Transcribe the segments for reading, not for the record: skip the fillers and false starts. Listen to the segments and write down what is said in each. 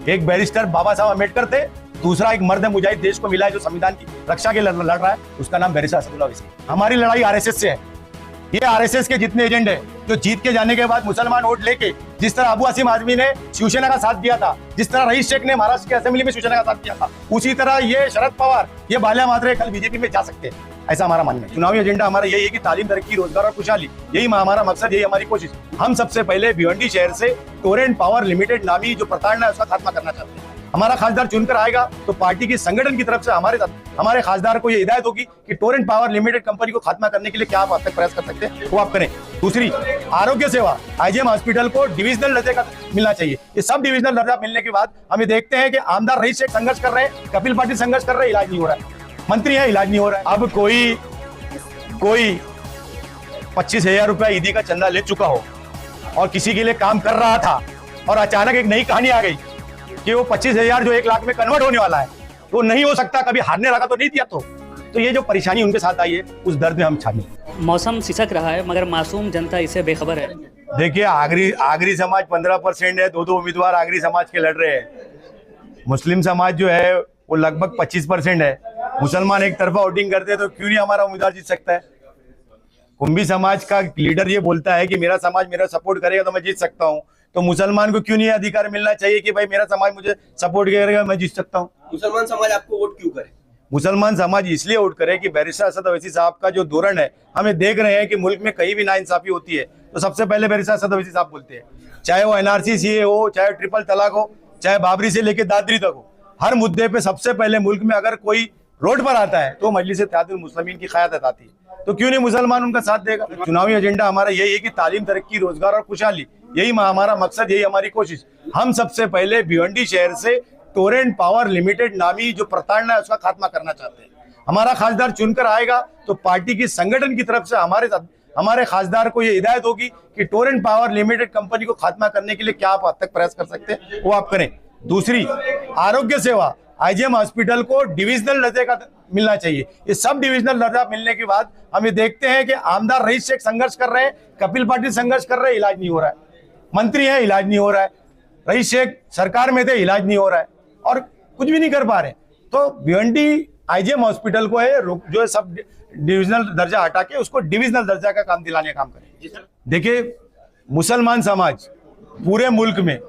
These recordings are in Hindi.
एक बैरिस्टर बाबा साहब अम्बेडकर थे, दूसरा एक मर्द मुजाहिद देश को मिला है जो संविधान की रक्षा के लिए लड़ रहा है, उसका नाम बैरिस्टर असदुल्ला ओवैसी। हमारी लड़ाई आरएसएस से है। ये आरएसएस के जितने एजेंट है जो जीत के जाने के बाद मुसलमान वोट लेके, जिस तरह अबू आसिम आजमी ने शिवसेना का साथ दिया था, जिस तरह रईस शेख ने महाराष्ट्र की असेंबली में शिवसेना का साथ दिया था, उसी तरह ये शरद पवार, ये बाल्या मात्रे कल बीजेपी में जा सकते हैं, ऐसा हमारा मानना है। चुनावी एजेंडा हमारा यही है कि तालीम, तरक्की, रोजगार और खुशहाली, यही हमारा मकसद, यही हमारी कोशिश। हम सबसे पहले भिवंडी शहर से टोरेंट पावर लिमिटेड नामी जो प्रताड़ना है उसका खात्मा करना चाहते हैं। हमारा खासदार चुनकर आएगा तो पार्टी की संगठन की तरफ से हमारे खासदार को ये हिदायत होगी कि टोरेंट पावर लिमिटेड कंपनी को खात्मा करने के लिए क्या आप अब तक प्रयास कर सकते हैं वो आप करें। दूसरी, आरोग्य सेवा, आईजीएम हॉस्पिटल को डिविजनल दर्जे का मिलना चाहिए। ये सब डिविजनल दर्जा मिलने के बाद हमें देखते हैं कि आमदार रईस शेख संघर्ष कर रहे हैं, कपिल पाटिल संघर्ष कर रहे हैं, इलाज नहीं हो रहा है, मंत्री है, इलाज नहीं हो रहा है। अब कोई 25,000 रुपया ईदी का चंदा ले चुका हो और किसी के लिए काम कर रहा था और अचानक एक नई कहानी आ गई कि वो 25,000 जो 1 लाख में कन्वर्ट होने वाला है वो नहीं हो सकता, कभी हारने लगा तो नहीं दिया। तो ये जो परेशानी उनके साथ आई है उस दर्द में हम शामिल। मौसम सिसक रहा है मगर मासूम जनता इससे बेखबर है। देखिए, आगरी समाज 15% है, 2 उम्मीदवार आगरी समाज के लड़ रहे हैं। मुस्लिम समाज जो है वो लगभग 25% है। मुसलमान एक तरफा वोटिंग करते हैं तो क्यों नहीं हमारा उम्मीदवार जीत सकता है। कुंभी समाज का लीडर ये बोलता है कि मेरा समाज मेरा सपोर्ट करेगा तो मैं जीत सकता हूँ, तो मुसलमान को क्यों नहीं अधिकार मिलना चाहिए कि भाई मेरा समाज मुझे सपोर्ट करेगा मैं जीत सकता हूँ। मुसलमान समाज आपको वोट क्यों करे? मुसलमान समाज इसलिए वोट करे कि बैरिस्टर असद ओवैसी साहब का जो धोरण है, हमें देख रहे हैं कि मुल्क में कहीं भी नाइंसाफी होती है तो सबसे पहले बैरिस्टर असद ओवैसी साहब बोलते हैं, चाहे वो एनआरसी सीए हो, चाहे ट्रिपल तलाक हो, चाहे बाबरी से लेकर दादरी तक हो, हर मुद्दे पे सबसे पहले मुल्क में अगर कोई रोड पर आता है तो मजलिस इत्तेहादुल मुस्लिमीन की क़यादत आती है, तो क्यों नहीं मुसलमान उनका साथ देगा। चुनावी एजेंडा हमारा यही है कि तालीम, तरक्की, रोजगार और खुशहाली, यही हमारा मकसद, यही हमारी कोशिश। हम सबसे पहले भिवंडी शहर से टोरेंट पावर लिमिटेड नामी जो प्रताड़ना है उसका खात्मा करना चाहते हैं। हमारा खासदार चुनकर आएगा तो पार्टी की संगठन की तरफ से हमारे खासदार को ये हिदायत होगी कि टोरेंट पावर लिमिटेड कंपनी को खात्मा करने के लिए क्या आप अब तक प्रयास कर सकते हैं वो आप करें। दूसरी, आरोग्य सेवा, आईजीएम हॉस्पिटल को डिविजनल दर्जे का मिलना चाहिए। ये सब डिविजनल दर्जा मिलने के बाद हमें देखते हैं कि आमदार रईस शेख संघर्ष कर रहे हैं, कपिल पाटिल संघर्ष कर रहे हैं, इलाज नहीं हो रहा है, मंत्री है, इलाज नहीं हो रहा है, रईस शेख सरकार में थे, इलाज नहीं हो रहा है और कुछ भी नहीं कर पा रहे। तो भिवंडी आईजीएम हॉस्पिटल को है जो है सब डिविजनल दर्जा हटा के उसको डिविजनल दर्जा का काम दिलाने का काम करें। देखिए, मुसलमान समाज पूरे मुल्क में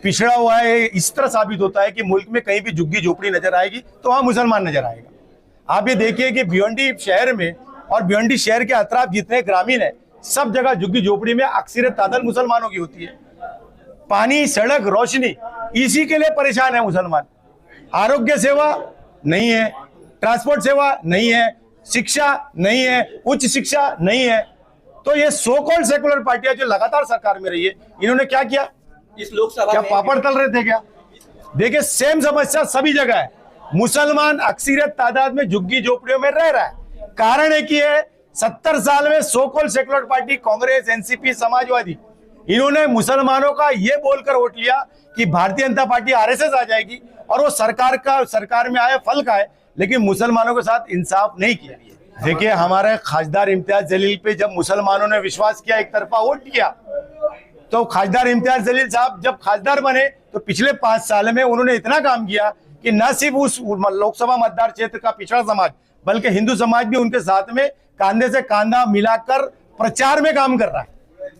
पिछड़ा हुआ है, इस तरह साबित होता है कि मुल्क में कहीं भी झुग्गी झोपड़ी नजर आएगी तो वहां मुसलमान नजर आएगा। आप ये देखिए कि भिवंडी शहर में और भिवंडी शहर के अतराफ जितने ग्रामीण है सब जगह झुग्गी झोपड़ी में अक्सरियत तादाद मुसलमानों की होती है। पानी, सड़क, रोशनी, इसी के लिए परेशान है मुसलमान। आरोग्य सेवा नहीं है, ट्रांसपोर्ट सेवा नहीं है, शिक्षा नहीं है, उच्च शिक्षा नहीं है। तो ये सो कॉल्ड सेकुलर पार्टियां जो लगातार सरकार में रही है, इन्होंने क्या किया? इस लोकसभा क्या में पापड़ तल रहे थे क्या? देखिए, सेम समस्या सभी जगह है। मुसलमान अक्सरियत तादाद में झुग्गी झोपड़ियों में रह रहा है। कारण है कि 70 साल में so called secular party Congress, NCP, Samajwadi, इन्होंने मुसलमानों का ये बोलकर वोट लिया कि भारतीय जनता पार्टी आरएसएस आ जाएगी और वो सरकार में आए, फल का है, लेकिन मुसलमानों के साथ इंसाफ नहीं किया। देखिए, हमारे खासदार इम्तियाज जलील पे जब मुसलमानों ने विश्वास किया, एक तरफा वोट किया, तो खासदार इम्तियाज जलील साहब जब खासदार बने तो पिछले 5 साल में उन्होंने इतना काम किया कि न सिर्फ उस लोकसभा मतदार क्षेत्र का पिछड़ा समाज बल्कि हिंदू समाज भी उनके साथ में कांधे से कांधा मिलाकर प्रचार में काम कर रहा है।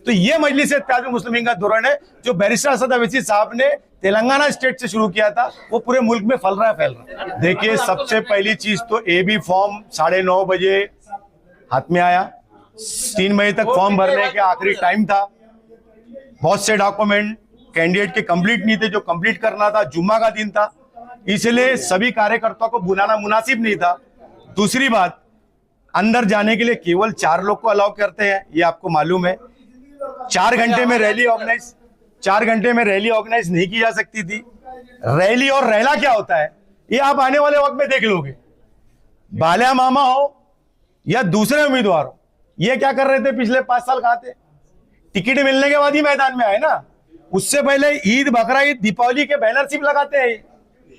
तो ये मजलिस इत्तेहादुल मुस्लिमीन का धोरण है जो बैरिस्टर असद ओवैसी साहब ने तेलंगाना स्टेट से शुरू किया था, वो पूरे मुल्क में फैल रहा है। देखिए, सबसे पहली चीज तो AB फॉर्म 9:30 बजे हाथ में आया। 3 मई तक फॉर्म भरने के आखिरी टाइम था। बहुत से डॉक्यूमेंट कैंडिडेट के कंप्लीट नहीं थे, जो कंप्लीट करना था। जुम्मा का दिन था, इसलिए सभी कार्यकर्ताओं को बुलाना मुनासिब नहीं था। दूसरी बात, अंदर जाने के लिए केवल 4 लोग को अलाउ करते हैं, ये आपको मालूम है। 4 घंटे में रैली ऑर्गेनाइज नहीं की जा सकती थी। रैली और रैला क्या होता है ये आप आने वाले वक्त में देख लोगे। बाल्या मामा हो या दूसरे उम्मीदवार हो, ये क्या कर रहे थे पिछले 5 साल? कहाँ थे? टिकट मिलने के बाद ही मैदान में आए ना। उससे पहले ईद, बकरा ईद, दीपावली के बैनर सिर्फ लगाते हैं।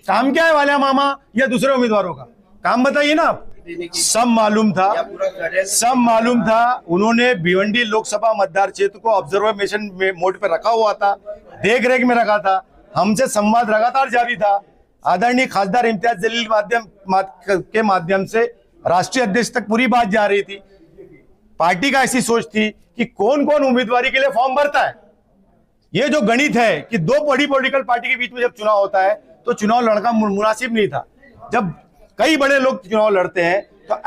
काम क्या है बाल्या मामा या दूसरे उम्मीदवारों का? काम बताइए ना आप। सब मालूम था। उन्होंने भिवंडी लोकसभा मतदार क्षेत्र को ऑब्जर्वेशन मोड पे रखा हुआ था, देख रेख में रखा था। हमसे संवाद लगातार जारी था। आदरणीय खासदार इम्तियाज जलील के माध्यम से राष्ट्रीय अध्यक्ष तक पूरी बात जा रही थी। पार्टी का ऐसी सोच थी कि कौन कौन उम्मीदवारी के लिए फॉर्म भरता है। ये जो गणित है कि दो बड़ी पॉलिटिकल पार्टी के बीच में जब चुनाव होता है तो चुनाव लड़ना मुनासिब नहीं था। जब कई बड़े लोग चुनाव लड़ते हैं तो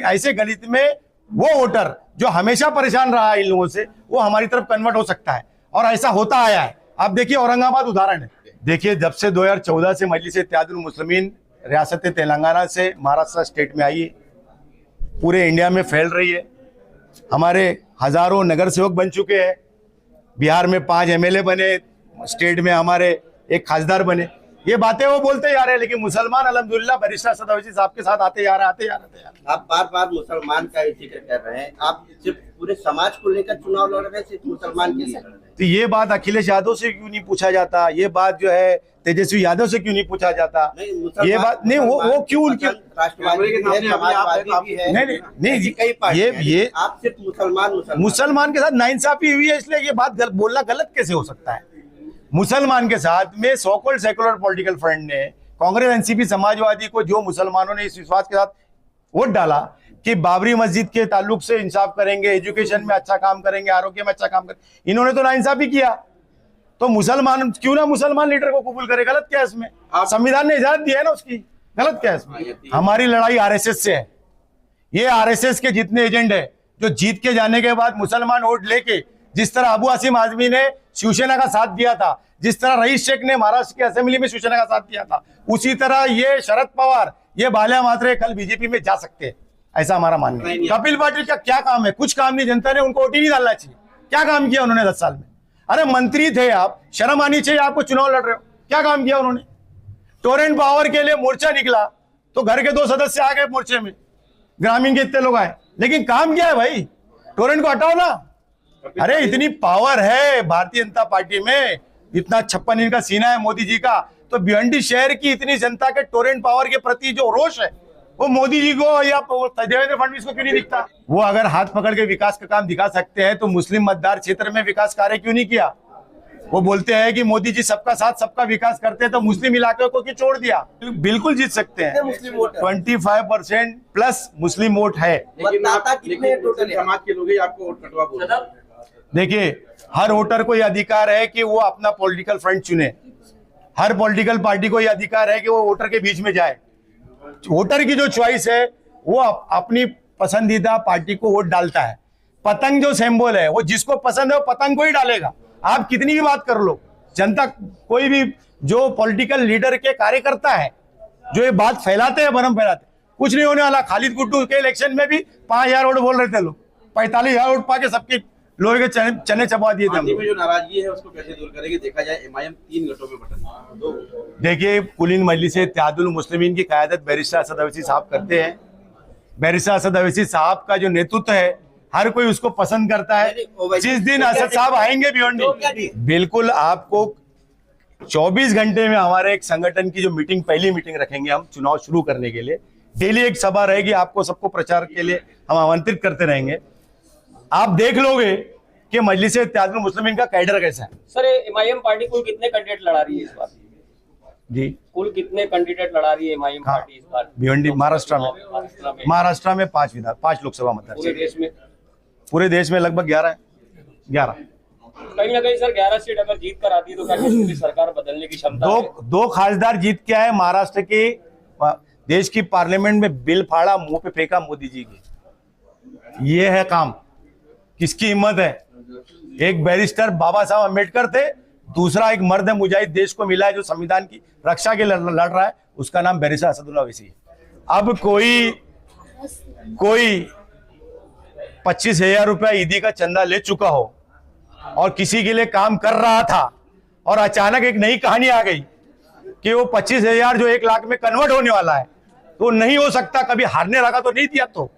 ऐसे गणित में वो वोटर जो हमेशा परेशान रहा है इन लोगों से, वो हमारी तरफ कन्वर्ट हो सकता है, और ऐसा होता आया है। आप देखिए औरंगाबाद उदाहरण है। देखिए जब से 2014 से मजलिस इत्तेहादुल मुस्लिमीन रियासत तेलंगाना से महाराष्ट्र स्टेट में आई है, पूरे इंडिया में फैल रही है। हमारे हजारों नगर सेवक बन चुके हैं। बिहार में 5 MLA बने, स्टेट में हमारे 1 खासदार बने। ये बातें वो बोलते जा रहे हैं, लेकिन मुसलमान अल्हम्दुलिल्लाह बैरिस्टर असद अवैसी साहब के साथ आते जा रहे हैं। आप बार बार मुसलमान का जिक्र कर रहे हैं, आप सिर्फ पूरे समाज को लेकर चुनाव लड़ रहे हैं, सिर्फ मुसलमान के लिए लड़ रहे हैं? तो ये बात अखिलेश यादव से क्यों नहीं पूछा जाता? ये बात जो है तेजस्वी यादव से क्यों नहीं पूछा जाता? ये बात नहीं, वो क्यों उनके राष्ट्रवादी भी है, समाजवादी भी है, नहीं कई पार्टियां हैं। ये आप सिर्फ मुसलमान के साथ नाइंसाफी हुई है, इसलिए ये बात बोलना गलत कैसे हो सकता है? मुसलमान के साथ में so called secular political front ने, कांग्रेस, एनसीपी, समाजवादी को जो मुसलमानों ने इस विश्वास के साथ वोट डाला कि बाबरी मस्जिद के ताल्लुक से इंसाफ करेंगे, एजुकेशन में अच्छा काम करेंगे, आरोग्य में अच्छा काम करेंगे, इन्होंने तो नाइंसाफी किया। तो मुसलमान क्यों ना मुसलमान लीडर को कबूल करे? गलत क्या है इसमें? संविधान ने इजाजत दिया है ना उसकी, गलत क्या है इसमें? हमारी लड़ाई आरएसएस से है। ये आरएसएस के जितने एजेंट है जो जीत के जाने के बाद मुसलमान वोट लेके, जिस तरह अबू आसिम आजमी ने शिवसेना का साथ दिया था, जिस तरह रईस शेख ने महाराष्ट्र की असेंबली में शिवसेना का साथ दिया था, उसी तरह ये शरद पवार, ये बाल्या मात्रे कल बीजेपी में जा सकते हैं, ऐसा हमारा मानना है। कपिल पाटिल का क्या काम है? कुछ काम नहीं। जनता ने उनको वोट ही नहीं डालना चाहिए। क्या काम किया उन्होंने 10 साल में? अरे मंत्री थे आप, शर्म आनी चाहिए आपको, चुनाव लड़ रहे हो। क्या काम किया उन्होंने? टोरेंट पावर के लिए मोर्चा निकला तो घर के 2 सदस्य आ गए मोर्चे में, ग्रामीण के इतने लोग आए, लेकिन काम क्या है भाई? टोरेंट को हटाओ ना। अरे इतनी पावर है भारतीय जनता पार्टी में, इतना 56 इंच का सीना है मोदी जी का, तो भिवंडी शहर की इतनी जनता के टोरेंट पावर के प्रति जो रोष है, वो मोदी जी को या देवेंद्र फडणवीस को क्यों नहीं दिखता? वो अगर हाथ पकड़ के विकास का काम दिखा सकते हैं तो मुस्लिम मतदार क्षेत्र में विकास कार्य क्यों नहीं किया? वो बोलते हैं कि मोदी जी सबका साथ सबका विकास करते हैं, तो मुस्लिम इलाके को क्यों छोड़ दिया? बिल्कुल जीत सकते हैं। 25% प्लस मुस्लिम वोट है। समाज के लोग आपको वोट कटवा बोल। देखिए, हर वोटर को यह अधिकार है कि वो अपना पॉलिटिकल फ्रंट चुने। हर पॉलिटिकल पार्टी को यह अधिकार है कि वो वोटर के बीच में जाए। वोटर की जो चॉइस है वो अपनी पसंदीदा पार्टी को वोट डालता है। पतंग जो सिंबल है, वो जिसको पसंद है वो पतंग को ही डालेगा। आप कितनी भी बात कर लो, जनता, कोई भी जो पॉलिटिकल लीडर के कार्यकर्ता है जो ये बात फैलाते हैं, भरम फैलाते, कुछ नहीं होने वाला। खालिद गुड्डू के इलेक्शन में भी 5000 वोट बोल रहे थे लोग, 45,000 वोट पाके सबके लोहे के चने चबा दिए थे। जो नाराजगी है उसको कैसे दूर करेंगे? देखा जाए एमआईएम 3 गठों में बटा। देखिए, कुलीन मजलिस इत्तेहादुल मुस्लिमीन की क़यादत बैरिस्टर असद अवैसी साहब करते हैं। बैरिस्टर असद अवैसी साहब का जो नेतृत्व है, हर कोई उसको पसंद करता है। जिस दिन असद साहब आएंगे भिवंडी, बिल्कुल आपको 24 घंटे में हमारे एक संगठन की जो मीटिंग, पहली मीटिंग रखेंगे हम चुनाव शुरू करने के लिए। डेली एक सभा रहेगी, आपको सबको प्रचार के लिए हम आमंत्रित करते रहेंगे। आप देख लोगे कि मजलिस इत्तेहादुल मुस्लिमीन का कैडर कैसा है। सर, एमआईएम पार्टी कुल कितने कैंडिडेट लड़ा रही है इस बार? जी, कुल कितने कैंडिडेट लड़ा रही है एमआईएम पार्टी इस बार भिवंडी महाराष्ट्र में 5 लोकसभा मतदार। पूरे देश में लगभग 11 कहीं ना कहीं सर 11 सीट अगर जीत कर आती है तो क्या किसी सरकार बदलने की क्षमता है? दो खासदार जीत के आए महाराष्ट्र की, देश की पार्लियामेंट में बिल फाड़ा, मुंह पे फेंका मोदी जी की। ये है काम, किसकी हिम्मत है? एक बैरिस्टर बाबा साहब अम्बेडकर थे, दूसरा एक मर्द मुजाहिद देश को मिला है जो संविधान की रक्षा के लड़ रहा है, उसका नाम बैरिस्टर असदुल्लाह ओवैसी है। अब कोई 25,000 रुपया ईदी का चंदा ले चुका हो और किसी के लिए काम कर रहा था और अचानक एक नई कहानी आ गई कि वो 25,000 जो 1 लाख में कन्वर्ट होने वाला है, तो नहीं हो सकता, कभी हारने लगा तो नहीं दिया। तो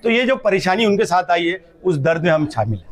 ये जो परेशानी उनके साथ आई है, उस दर्द में हम शामिल हैं।